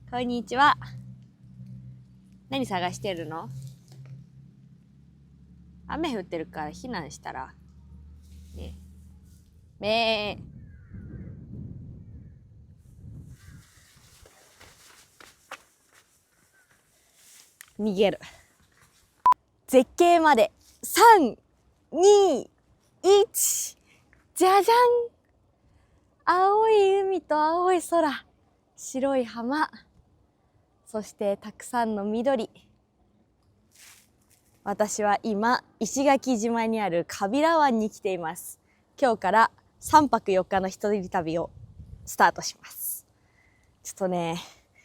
こんにちは。何探してるの？雨降ってるから避難したら。ねめ逃げる。絶景まで3、2、1。じゃじゃん。青い海と青い空、白い浜、そしてたくさんの緑。私は今石垣島にある川平湾に来ています。今日から3泊4日の一人旅をスタートします。ちょっとね、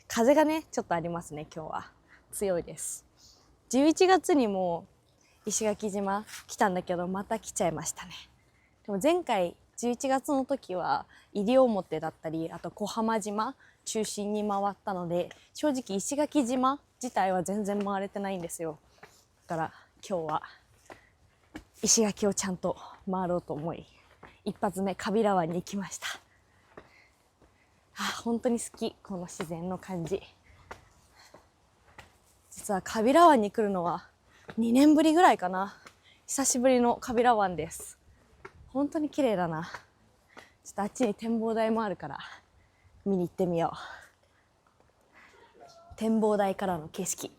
風がねちょっとありますね。今日は強いです。11月にも石垣島来たんだけど、また来ちゃいましたね。でも前回11月の時は西表だったり、あと小浜島中心に回ったので、正直石垣島自体は全然回れてないんですよ。だから今日は石垣をちゃんと回ろうと思い、一発目川平湾に行きました。本当に好き、この自然の感じ。実は川平湾に来るのは2年ぶりぐらいかな。久しぶりの川平湾です。本当に綺麗だな。ちょっとあっちに展望台もあるから見に行ってみよう。展望台からの景色、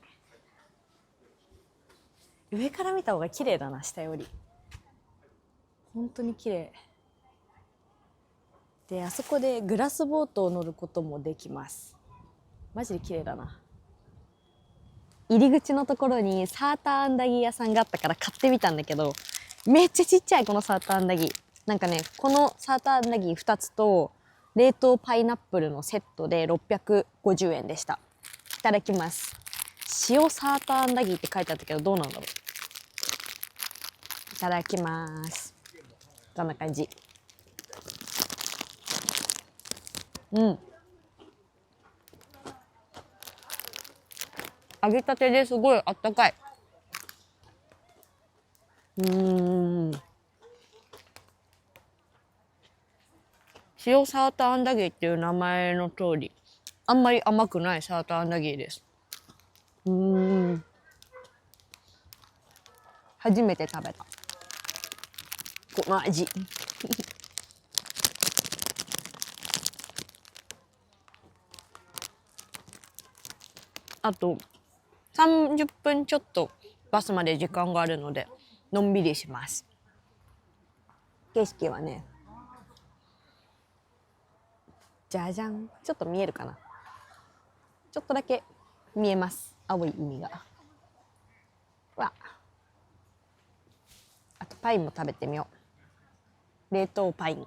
上から見た方が綺麗だな、下より。本当に綺麗で、あそこでグラスボートを乗ることもできます。マジで綺麗だな。入り口のところにサーターアンダギー屋さんがあったから買ってみたんだけど、めっちゃちっちゃい、このサーターアンダギー。なんかね、このサーターアンダギー2つと冷凍パイナップルのセットで650円でした。いただきます。塩サーターアンダギーって書いてあったけど、どうなんだろう。いただきます。こんな感じ。揚げたてですごいあったかい。塩サーターアンダギーっていう名前の通り、あんまり甘くないサーターアンダギーです。初めて食べたこの味。あと30分ちょっとバスまで時間があるのでのんびりします。景色はね、じゃじゃん。ちょっと見えるかな。ちょっとだけ見えます、青い海が。わ、あとパインも食べてみよう。冷凍パイン。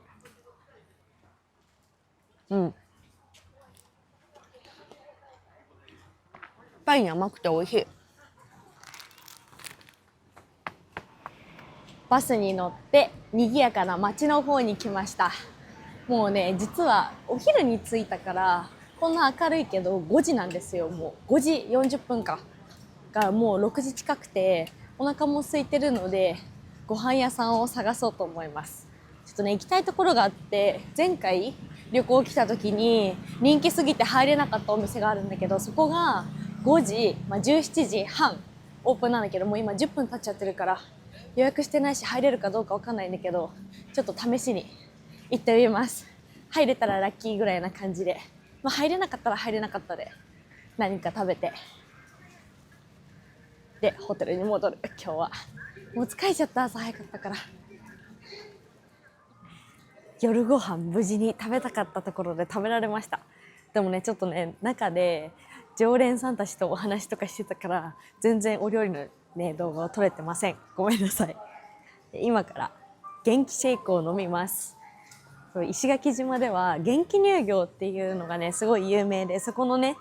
パイン甘くて美味しい。バスに乗って賑やかな街の方に来ました。もうね、実はお昼に着いたからこんな明るいけど5時なんですよ。もう5時40分かがもう6時近くて、お腹も空いてるのでご飯屋さんを探そうと思います。ちょっとね、行きたいところがあって、前回旅行来た時に人気すぎて入れなかったお店があるんだけど、そこが5時、17時半オープンなんだけど、もう今10分経っちゃってるから予約してないし入れるかどうかわかんないんだけど、ちょっと試しに行ってみます。入れたらラッキーぐらいな感じで、入れなかったら入れなかったで何か食べて、でホテルに戻る。今日はもう疲れちゃった、朝早かったから。夜ご飯無事に食べたかったところで食べられました。でもね、ちょっとね、中で常連さんたちとお話とかしてたから全然お料理のね動画を撮れてません。ごめんなさい。今から元気シェイクを飲みます。石垣島では元気乳業っていうのがねすごい有名で、そこのね、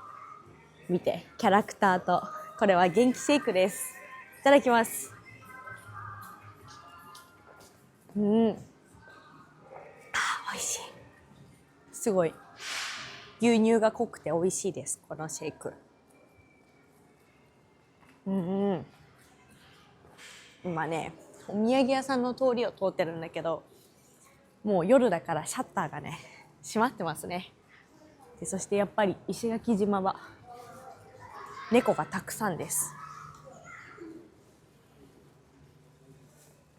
見て、キャラクターと、これは元気シェイクです。いただきます。美味しい。すごい牛乳が濃くて美味しいです、このシェイク。今ね、お土産屋さんの通りを通ってるんだけど、もう夜だからシャッターがね閉まってますね。でそしてやっぱり石垣島は猫がたくさんです。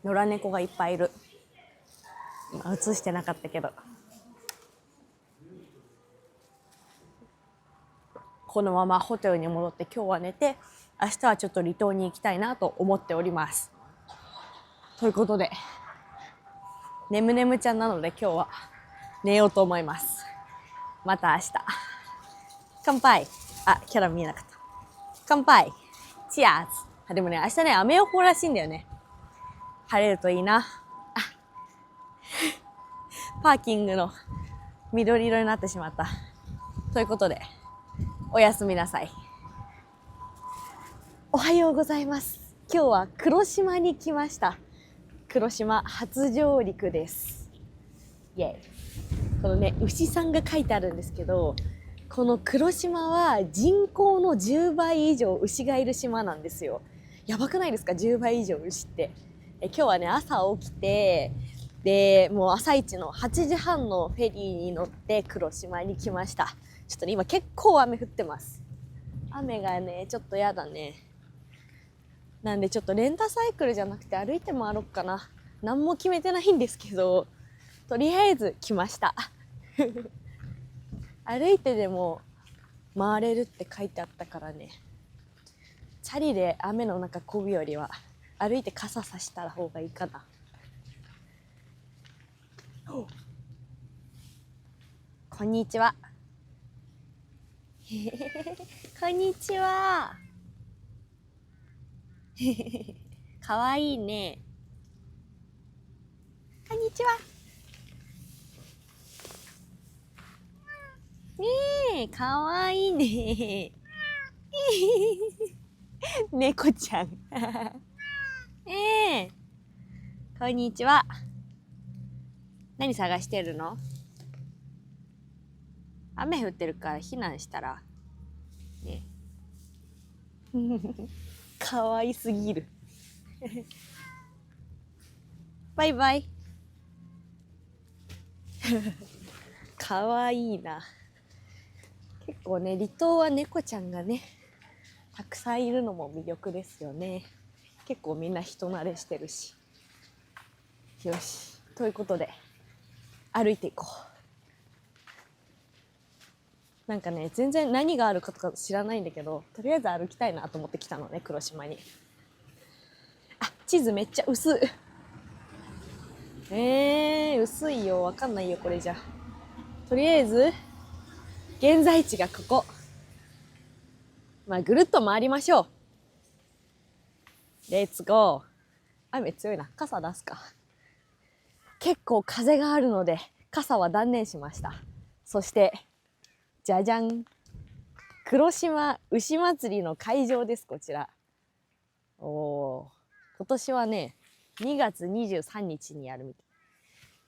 野良猫がいっぱいいる。今映してなかったけど、このままホテルに戻って今日は寝て、明日はちょっと離島に行きたいなと思っております。ということで、ねむねむちゃんなので今日は寝ようと思います。また明日。乾杯。あ、キャラ見えなかった。乾杯。チアーズ。でもね、明日ね、雨予報らしいんだよね。晴れるといいな。パーキングの緑色になってしまった。ということで、おやすみなさい。おはようございます。今日は黒島に来ました。黒島初上陸です。イエイ。このね、牛さんが書いてあるんですけど、この黒島は人口の10倍以上牛がいる島なんですよ。やばくないですか、10倍以上牛って。今日はね、朝起きて、でもう朝一の8時半のフェリーに乗って黒島に来ました。ちょっとね、今結構雨降ってます。雨がねちょっとやだね。なんでちょっとレンタサイクルじゃなくて歩いて回ろうかな。何も決めてないんですけど、とりあえず来ました歩いてでも回れるって書いてあったからね、チャリで雨の中漕ぐよりは歩いて傘さした方がいいかな。こんにちはこんにちはかわいいね。こんにちは。ねえ、かわいいね。猫ちゃん。ねえ、こんにちは。何探してるの？雨降ってるから避難したら。ね。かわいすぎる。バイバイ。かわいいな。結構ね、離島は猫ちゃんがね、たくさんいるのも魅力ですよね。結構みんな人慣れしてるし。よし、ということで歩いていこう。なんかね、全然何があるかとか知らないんだけど、とりあえず歩きたいなと思って来たのね、黒島に。あ、地図めっちゃ薄い。薄いよ、わかんないよこれじゃ。とりあえず現在地がここ。まあぐるっと回りましょう。レッツゴー。雨強いな。傘出すか。結構風があるので傘は断念しました。そしてじゃじゃん、黒島牛祭りの会場です。こちら。今年はね2月23日にやるみたい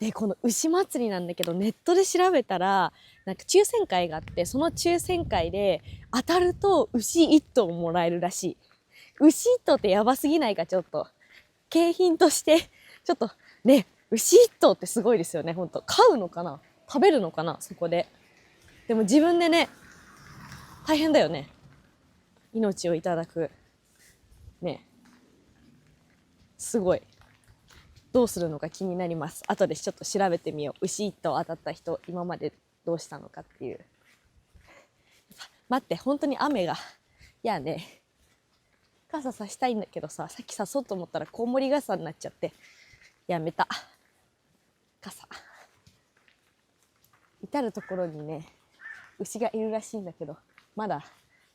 で、この牛祭りなんだけど、ネットで調べたらなんか抽選会があって、その抽選会で当たると牛1頭もらえるらしい。牛1頭ってやばすぎないか。ちょっと景品としてちょっとね、牛1頭ってすごいですよね。本当飼うのかな、食べるのかな、そこで。でも自分でね、大変だよね、命をいただくね。すごい。どうするのか気になります。後でちょっと調べてみよう。牛1頭当たった人今までどうしたのかっていう。待って、本当に雨が。いやね、傘さしたいんだけどさ、さっきさそうと思ったらコウモリ傘になっちゃってやめた。傘至る所にね牛がいるらしいんだけど、まだ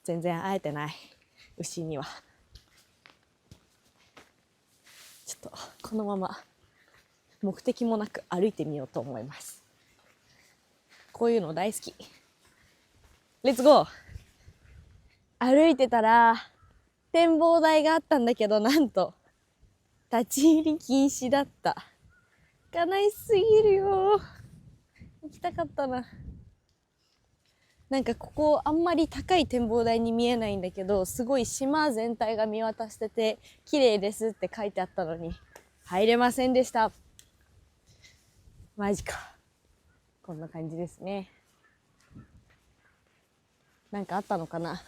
全然会えてない。牛にはちょっとこのまま目的もなく歩いてみようと思います。こういうの大好き。レッツゴー。歩いてたら展望台があったんだけど、なんと立ち入り禁止だった。悲しすぎるよ。行きたかったな。なんかここあんまり高い展望台に見えないんだけど、すごい島全体が見渡してて綺麗ですって書いてあったのに入れませんでした。マジか。こんな感じですね。なんかあったのかな。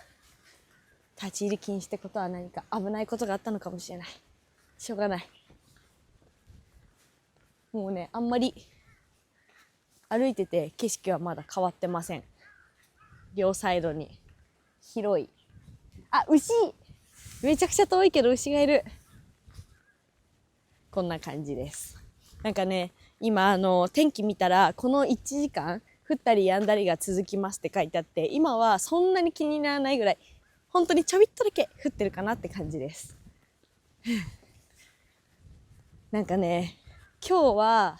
立ち入り禁止ってことは何か危ないことがあったのかもしれない。しょうがない。もうね、あんまり歩いてて景色はまだ変わってません。両サイドに広い。あ、牛、めちゃくちゃ遠いけど牛がいる。こんな感じです。なんかね、今天気見たらこの1時間降ったり止んだりが続きますって書いてあって、今はそんなに気にならないぐらい本当にちょびっとだけ降ってるかなって感じです。なんかね、今日は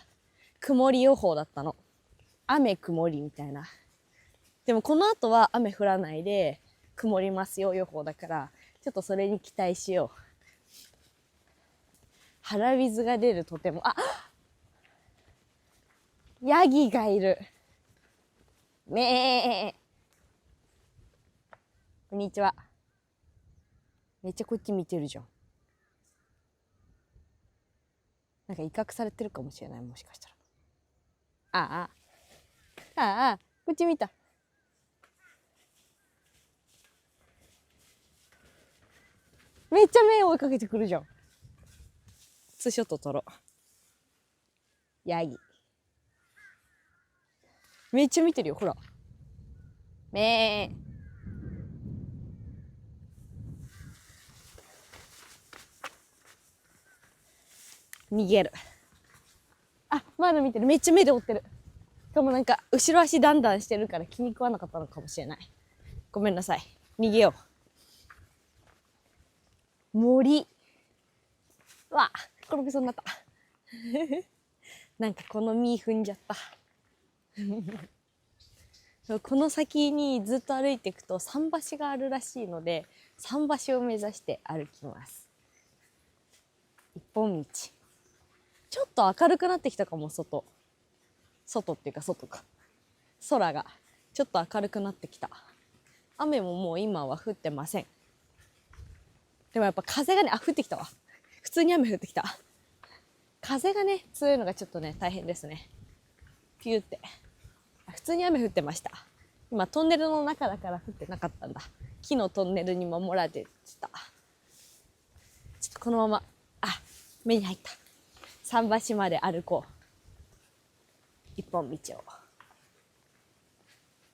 曇り予報だったの。雨曇りみたいな。でもこの後は雨降らないで曇りますよ予報だから、ちょっとそれに期待しよう。腹水が出る。とても。あ、ヤギがいる。めー。こんにちは。めっちゃこっち見てるじゃん。なんか威嚇されてるかもしれない、もしかしたら。ああ。ああ、こっち見た。めっちゃ目追いかけてくるじゃん。ツーショット撮ろう。ヤギ。めっちゃ見てるよ、ほら。めー。逃げる。あ、まだ見てる。めっちゃ目で追ってる。しかもなんか後ろ足だんだんしてるから気に食わなかったのかもしれない。ごめんなさい。逃げよう。森。わあ、転びそうになった。なんかこの実踏んじゃった。この先にずっと歩いていくと桟橋があるらしいので、桟橋を目指して歩きます。一本道。ちょっと明るくなってきたかも。外っていうか外か。空がちょっと明るくなってきた。雨ももう今は降ってません。でもやっぱ風がね、降ってきたわ。普通に雨降ってきた。風がね、強いのがちょっとね、大変ですね。ピューって。普通に雨降ってました。今トンネルの中だから降ってなかったんだ。木のトンネルに守られてた。ちょっとこのまま、目に入った。桟橋まで歩こう。一本道を。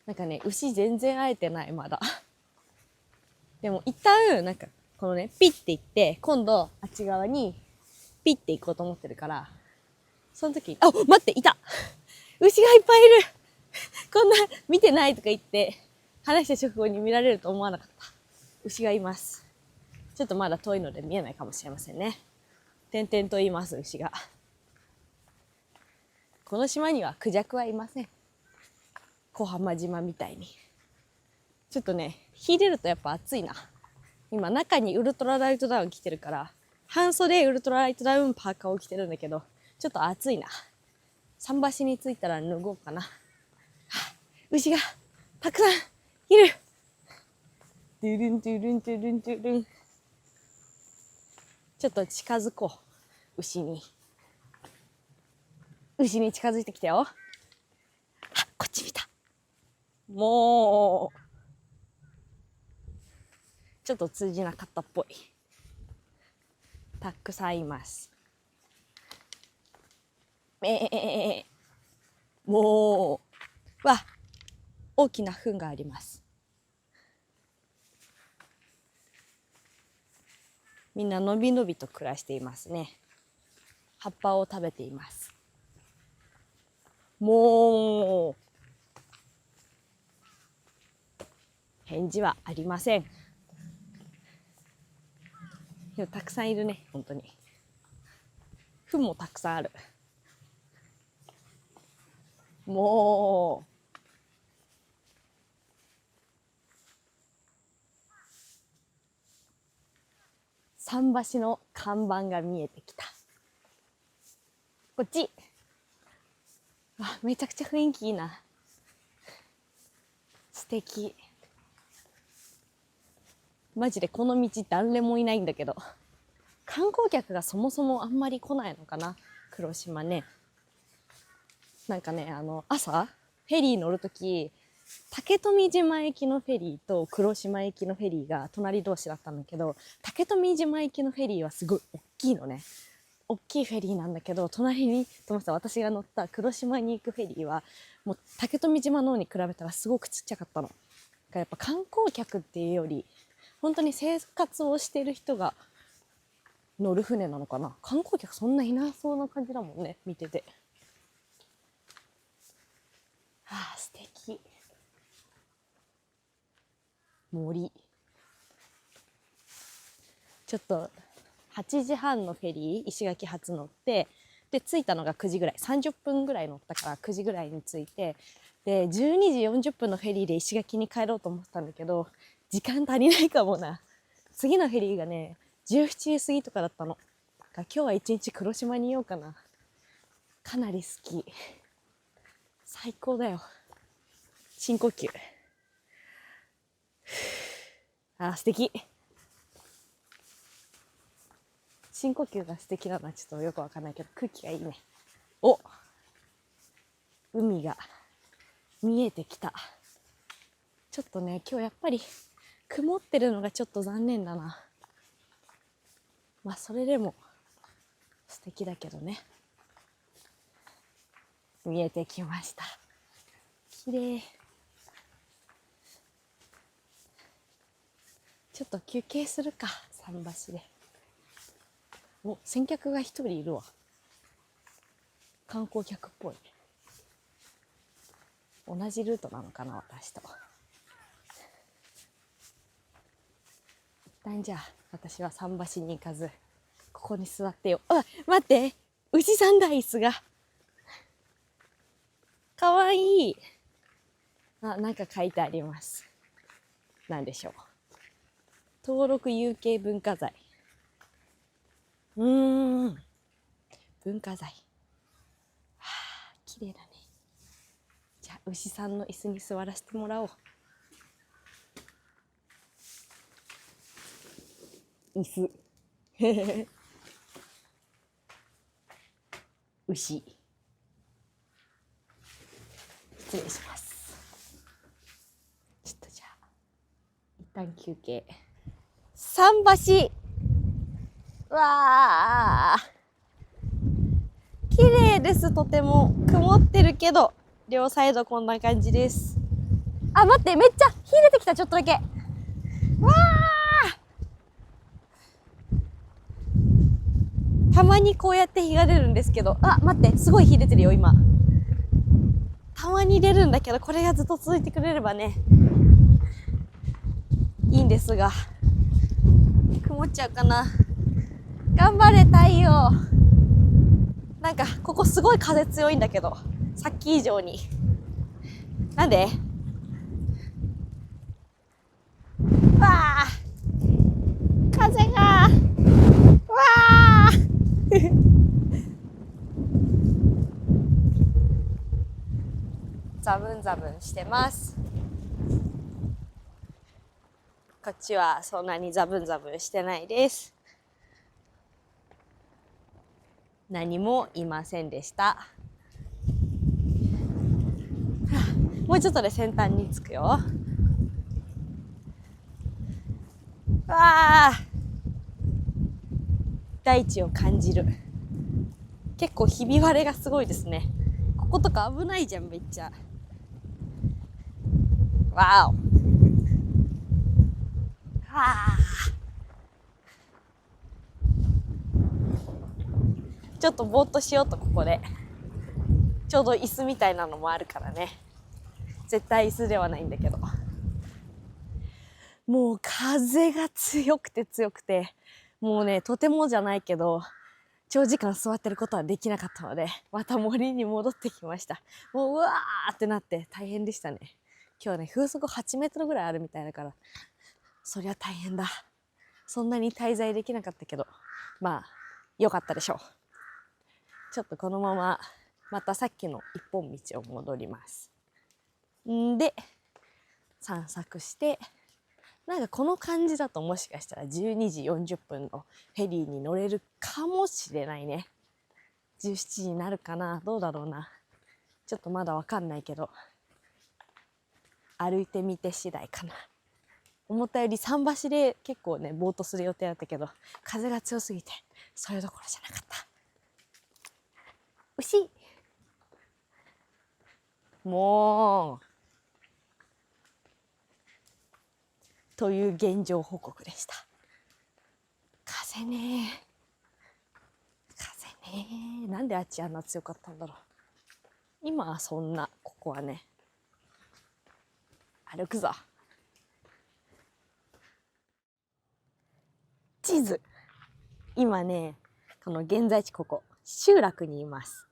なんかね、牛全然会えてない、まだ。でも一旦、なんか、このね、ピッて行って、今度、あっち側に、ピッて行こうと思ってるから、その時に、待って、いた牛がいっぱいいるこんな、見てないとか言って、話した直後に見られると思わなかった。牛がいます。ちょっとまだ遠いので見えないかもしれませんね。点々と言います、牛が。この島にはクジャクはいません。小浜島みたいに。ちょっとね、日出るとやっぱ暑いな。今中にウルトラライトダウン着てるから、半袖ウルトラライトダウンパーカーを着てるんだけど、ちょっと暑いな。桟橋に着いたら脱ごうかな。牛がたくさんいる。ドゥルンドゥルンドゥルンドゥルン。ちょっと近づこう。牛に近づいてきたよ。こっち見た。もうちょっと通じなかったっぽい。たくさんいます。もう大きな糞があります。みんなのびのびと暮らしていますね。葉っぱを食べています。もう返事はありません。でもたくさんいるね、本当に。糞もたくさんある。もう桟橋の看板が見えてきた。こっち。めちゃくちゃ雰囲気いいな。素敵。マジでこの道誰もいないんだけど、観光客がそもそもあんまり来ないのかな、黒島ね。なんかね、朝フェリー乗るとき竹富島行きのフェリーと黒島行きのフェリーが隣同士だったんだけど、竹富島行きのフェリーはすごい大きいのね。大きいフェリーなんだけど、隣に私が乗った黒島に行くフェリーはもう竹富島の方に比べたらすごくちっちゃかったの。だからやっぱ観光客っていうより本当に生活をしてる人が乗る船なのかな。観光客そんないなそうな感じだもんね、見てて。あー素敵。森。ちょっと8時半のフェリー石垣発乗って、で着いたのが9時ぐらい、30分ぐらい乗ったから9時ぐらいに着いて、で12時40分のフェリーで石垣に帰ろうと思ってたんだけど、時間足りないかもな。次のフェリーがね17時過ぎとかだったの。だから今日は一日黒島にいようかな。かなり好き。最高だよ。深呼吸。あ、素敵。深呼吸が素敵なのはちょっとよくわかんないけど、空気がいいね。お、海が見えてきた。ちょっとね、今日やっぱり曇ってるのがちょっと残念だな。まあそれでも素敵だけどね。見えてきました。綺麗。ちょっと休憩するか、桟橋で。お、先客が一人いるわ。観光客っぽい。同じルートなのかな、私と。一旦じゃあ私は桟橋に行かずここに座ってよ。あ、待って、牛さんだ、椅子がかわいい。あ、なんか書いてあります。なんでしょう。登録有形文化財。文化財。はあ、綺麗だね。じゃあ牛さんの椅子に座らせてもらおう。椅子牛。失礼します。ちょっとじゃあ一旦休憩。桟橋。わあ、綺麗です。とても曇ってるけど両サイドこんな感じです。あ、待って、めっちゃ火出てきた。ちょっとだけ。わあ、たまにこうやって火が出るんですけど、あ、待って、すごい火出てるよ今。たまに出るんだけど、これがずっと続いてくれればねいいんですが、曇っちゃうかな。頑張れ太陽。なんかここすごい風強いんだけど、さっき以上に。なんで？わあ、風がわあザブンザブンしてます。こっちはそんなにザブンザブンしてないです。何もいませんでした。もうちょっとで先端に着くよ。わあ、大地を感じる。結構ひび割れがすごいですね。こことか危ないじゃん、めっちゃ。わお。はあ、ちょっとぼーっとしようと。ここでちょうど椅子みたいなのもあるからね。絶対椅子ではないんだけど、もう風が強くて強くて、もうね、とてもじゃないけど長時間座ってることはできなかったので、また森に戻ってきました。もううわーってなって大変でしたね。今日ね、風速8メートルぐらいあるみたいだから、そりゃ大変だ。そんなに滞在できなかったけど、まあ良かったでしょう。ちょっとこのまままたさっきの一本道を戻ります。んで散策して、なんかこの感じだともしかしたら12時40分のフェリーに乗れるかもしれないね。17時になるかな、どうだろうな。ちょっとまだわかんないけど、歩いてみて次第かな。思ったより桟橋で結構ねぼーっとする予定だったけど、風が強すぎてそれどころじゃなかった。牛もうという現状報告でした。風ねなんであっちあんな強かったんだろう。今はそんな、ここはね歩くぞ。地図、今ねこの現在地、ここ集落にいます。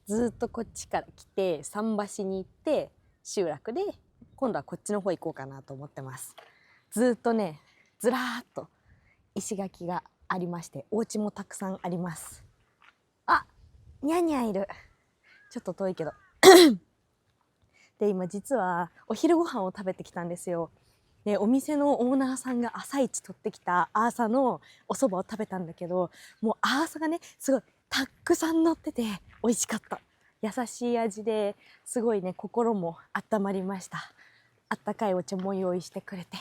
ずっとこっちから来て桟橋に行って集落で、今度はこっちの方行こうかなと思ってます。ずっとねずらーっと石垣がありまして、お家もたくさんあります。あ、ニャンニャンいる。ちょっと遠いけどで今実はお昼ご飯を食べてきたんですよ。でお店のオーナーさんが朝一取ってきたアーサのお蕎麦を食べたんだけど、もうアーサがねすごいたっくさん乗ってて美味しかった。優しい味ですごいね心も温まりました。あったかいお茶も用意してくれて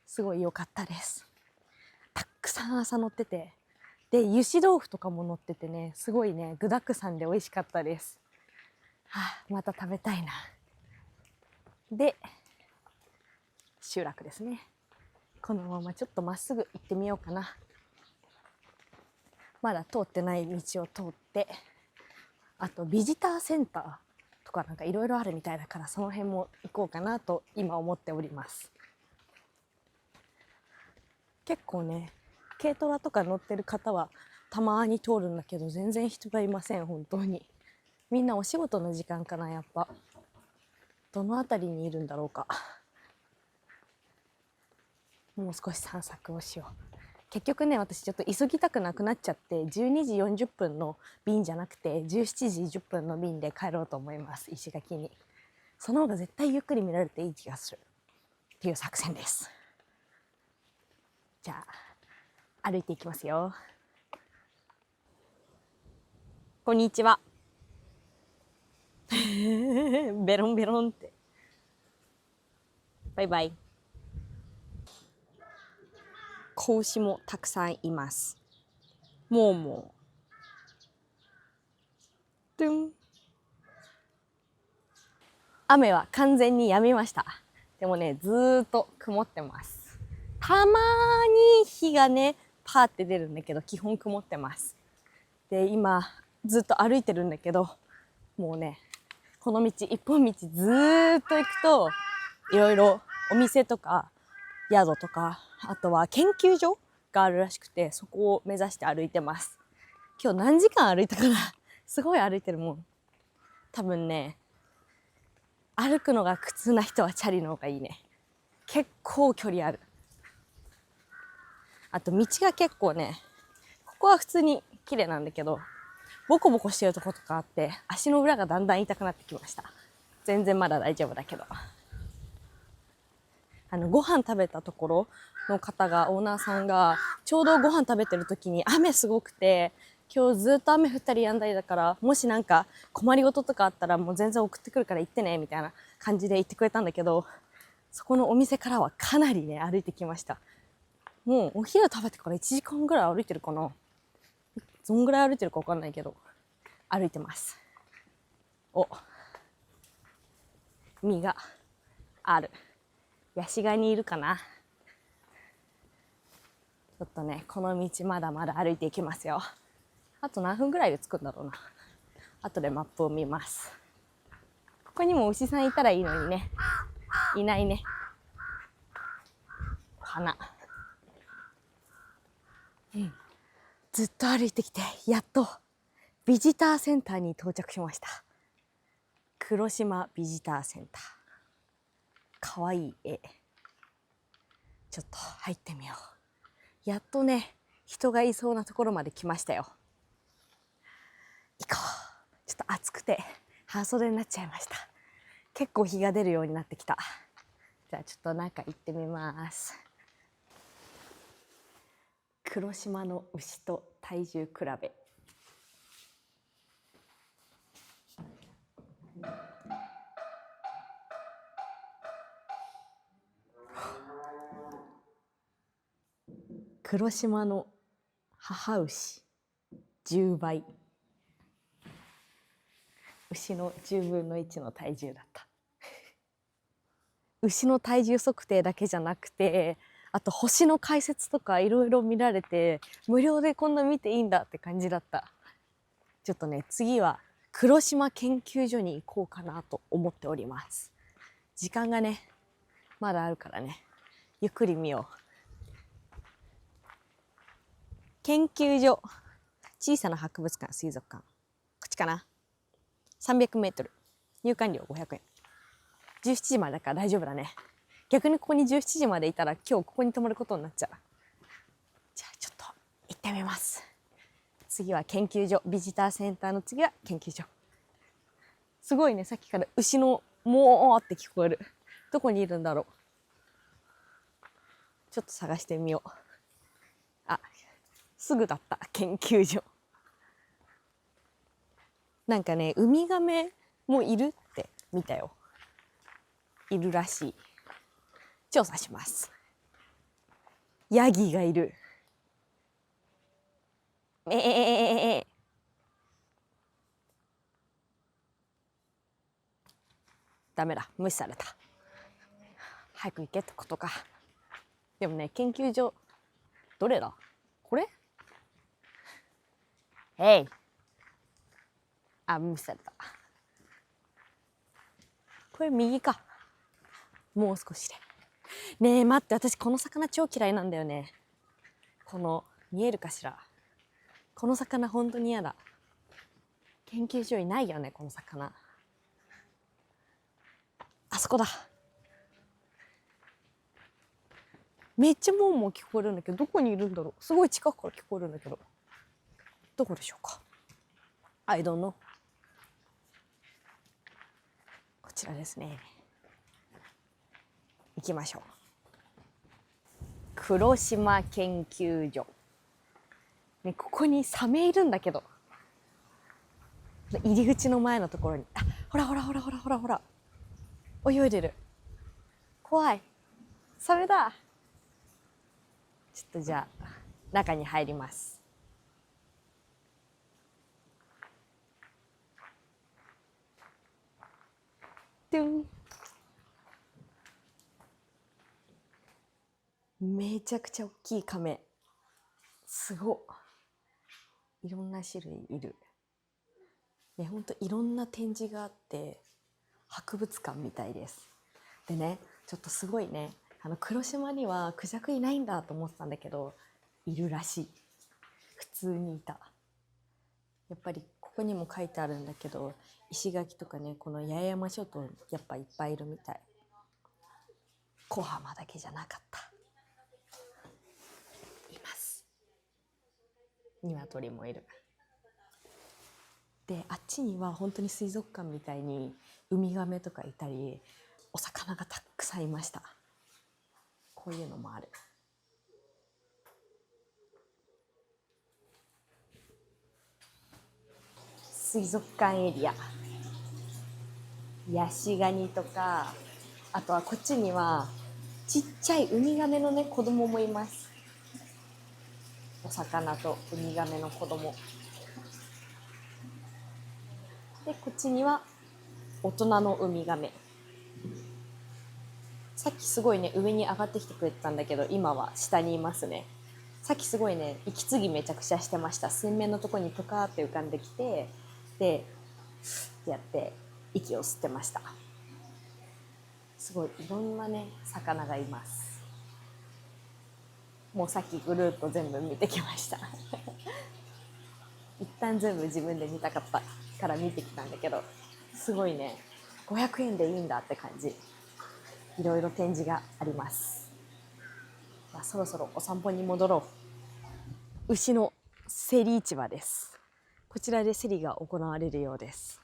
すごい良かったです。たっくさんアーサ乗ってて、で油脂豆腐とかも乗っててね、すごいね具だくさんで美味しかったです。はあ、また食べたいな。で集落ですね。このままちょっとまっすぐ行ってみようかな。まだ通ってない道を通って、あとビジターセンターとかなんかいろいろあるみたいだから、その辺も行こうかなと今思っております。結構ね軽トラとか乗ってる方はたまに通るんだけど、全然人がいません。本当にみんなお仕事の時間かな。やっぱどの辺りにいるんだろうか。もう少し散策をしよう。結局ね私ちょっと急ぎたくなくなっちゃって、12時40分の便じゃなくて17時10分の便で帰ろうと思います。石垣に。その方が絶対ゆっくり見られていい気がするっていう作戦です。じゃあ歩いていきますよ。こんにちはベロンベロンって。バイバイ。子牛もたくさんいます。もうもうトゥン。雨は完全に止みました。でもねずーっと曇ってます。たまに日がねパーって出るんだけど、基本曇ってます。で今ずっと歩いてるんだけど、もうねこの道一本道ずーっと行くといろいろお店とか宿とか、あとは研究所があるらしくて、そこを目指して歩いてます。今日何時間歩いたかなすごい歩いてるもん。多分ね歩くのが苦痛な人はチャリの方がいいね。結構距離ある。あと道が結構ね、ここは普通に綺麗なんだけど、ボコボコしてるとことかあって、足の裏がだんだん痛くなってきました。全然まだ大丈夫だけど。ご飯食べたところの方が、オーナーさんがちょうどご飯食べてる時に雨すごくて、今日ずっと雨降ったりやんだりだから、もしなんか困りごととかあったらもう全然送ってくるから行ってねみたいな感じで言ってくれたんだけど、そこのお店からはかなりね歩いてきました。もうお昼食べてから1時間ぐらい歩いてるかな。どんぐらい歩いてるか分かんないけど歩いてます。お、実がある。ヤシガニいるかな。ちょっとねこの道まだまだ歩いていきますよ。あと何分ぐらいで着くんだろうな。後でマップを見ます。ここにも牛さんいたらいいのにね、いないね。花、ずっと歩いてきてやっとビジターセンターに到着しました。黒島ビジターセンター。かわいい絵。ちょっと入ってみよう。やっとね人がいそうなところまで来ましたよ。行こう。ちょっと暑くて半袖になっちゃいました。結構日が出るようになってきた。じゃあちょっと中行ってみます。黒島の牛と体重比べ。黒島の母牛10倍、牛の10分の1の体重だった牛の体重測定だけじゃなくて、あと星の解説とかいろいろ見られて、無料でこんな見ていいんだって感じだった。ちょっとね、次は黒島研究所に行こうかなと思っております。時間がねまだあるからね、ゆっくり見よう。研究所、小さな博物館、水族館、こっちかな。300メートル、入館料500円。17時までだから大丈夫だね。逆にここに17時までいたら今日ここに泊まることになっちゃう。じゃあちょっと行ってみます。次は研究所、ビジターセンターの次は研究所。すごいね、さっきから牛のもーって聞こえる。どこにいるんだろう。ちょっと探してみよう。あ、すぐだった、研究所。なんかね、ウミガメもいるって見たよ。いるらしい。調査します。ヤギがいる。ダメだ、無視された。早く行けってことか。でもね、研究所どれだこれ。あ、無視された。これ右か。もう少しで。ねえ待って、私この魚超嫌いなんだよね。この見えるかしら、この魚本当に嫌だ。研究所いないよねこの魚。あそこだ。めっちゃもんも聞こえるんだけど、どこにいるんだろう。すごい近くから聞こえるんだけど、どこでしょうか。I don't know。こちらですね。行きましょう。黒島研究所、ね、ここにサメいるんだけど、入り口の前のところに、あ、ほらほらほらほらほらほら、泳いでる。怖い、サメだ。ちょっとじゃあ中に入ります。トゥン。めちゃくちゃ大きいカメ、すごっ。いろんな種類いるね。ほんといろんな展示があって博物館みたいです。でね、ちょっとすごいね、黒島にはクジャクいないんだと思ってたんだけど、いるらしい。普通にいた。やっぱりここにも書いてあるんだけど、石垣とかね、この八重山諸島やっぱいっぱいいるみたい。小浜だけじゃなかった。います。鶏もいる。で、あっちには本当に水族館みたいにウミガメとかいたり、お魚がたくさんいました。こういうのもある。水族館エリア、ヤシガニとか、あとはこっちにはちっちゃいウミガメのね子供もいます。お魚とウミガメの子供で、こっちには大人のウミガメ。さっきすごいね上に上がってきてくれてたんだけど、今は下にいますね。さっきすごいね息継ぎめちゃくちゃしてました。水面のとこにプカーって浮かんできて、でやって息を吸ってました。すごいいろんなね魚がいます。もうさっきぐるっと全部見てきました一旦全部自分で見たかったから見てきたんだけど、すごいね、500円でいいんだって感じ。いろいろ展示があります。まあ、そろそろお散歩に戻ろう。牛の競り市場です。こちらで競りが行われるようです。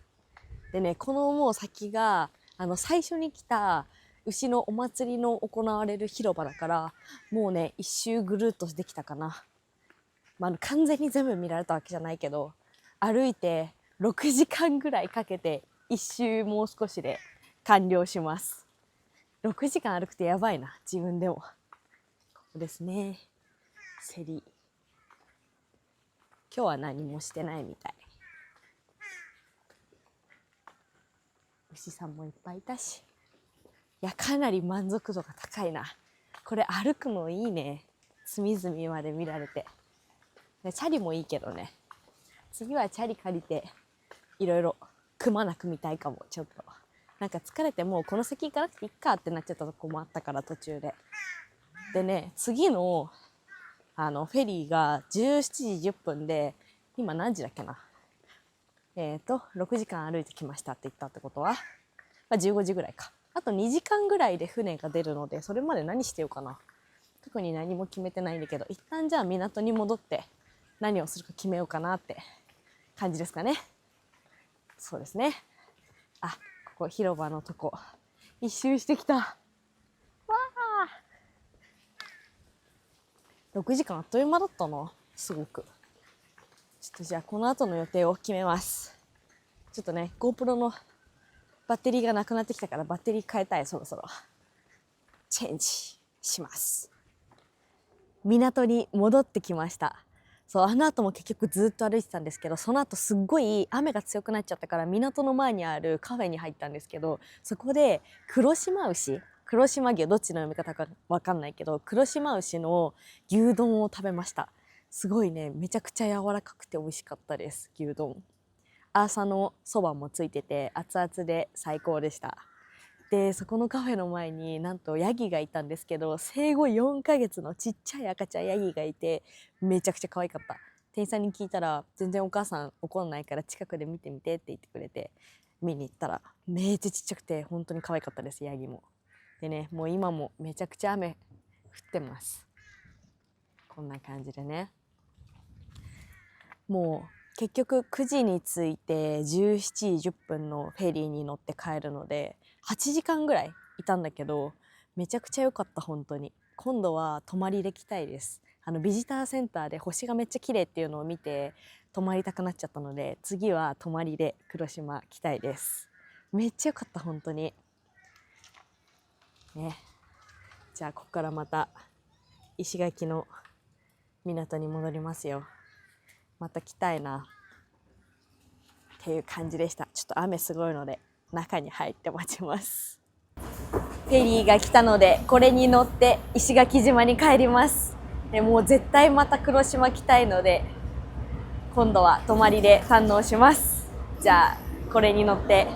でね、このもう先が最初に来た牛のお祭りの行われる広場だから、もうね一周ぐるっとできたかな。まあ、完全に全部見られたわけじゃないけど、歩いて6時間ぐらいかけて一周もう少しで完了します。6時間歩くとやばいな自分でも。ここですね。競り。今日は何もしてないみたい。牛さんもいっぱいいたし、いやかなり満足度が高いな。これ歩くのいいね。隅々まで見られて。チャリもいいけどね。次はチャリ借りていろいろくまなく見たいかも。ちょっとなんか疲れてもうこの先行かなくていいかってなっちゃったとこもあったから、途中で。でね、次のフェリーが17時10分で、今何時だっけな。6時間歩いてきましたって言ったってことは、15時ぐらいか。あと2時間ぐらいで船が出るので、それまで何してようかな。特に何も決めてないんだけど、一旦じゃあ港に戻って何をするか決めようかなって感じですかね。そうですね。あ、ここ広場のとこ一周してきた。わあ、6時間あっという間だったな。すごく。ちょっとじゃあこの後の予定を決めます。ちょっとね、GoPro のバッテリーがなくなってきたから、バッテリー変えたい。そろそろチェンジします。港に戻ってきました。そう、あの後も結局ずっと歩いてたんですけど、その後すっごい雨が強くなっちゃったから、港の前にあるカフェに入ったんですけど、そこで黒島牛、黒島牛、どっちの読み方か分かんないけど、黒島牛の牛丼を食べました。すごいね、めちゃくちゃ柔らかくて美味しかったです。牛丼、アーサのそばもついてて熱々で最高でした。でそこのカフェの前になんとヤギがいたんですけど、生後4ヶ月のちっちゃい赤ちゃんヤギがいて、めちゃくちゃ可愛かった。店員さんに聞いたら、全然お母さん怒んないから近くで見てみてって言ってくれて、見に行ったらめっちゃちっちゃくて本当に可愛かったです、ヤギも。でね、もう今もめちゃくちゃ雨降ってます。こんな感じでね、もう結局9時に着いて17時10分のフェリーに乗って帰るので8時間ぐらいいたんだけど、めちゃくちゃ良かった。本当に今度は泊まりで来たいです。ビジターセンターで星がめっちゃ綺麗っていうのを見て泊まりたくなっちゃったので、次は泊まりで黒島来たいです。めっちゃ良かった本当にね。じゃあここからまた石垣の港に戻りますよ。また来たいなっていう感じでした。ちょっと雨すごいので中に入って待ちます。フェリーが来たのでこれに乗って石垣島に帰ります。でもう絶対また黒島来たいので、今度は泊まりで堪能します。じゃあこれに乗って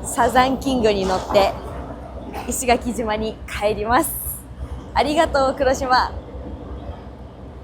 サザンキングに乗って石垣島に帰ります。ありがとう黒島。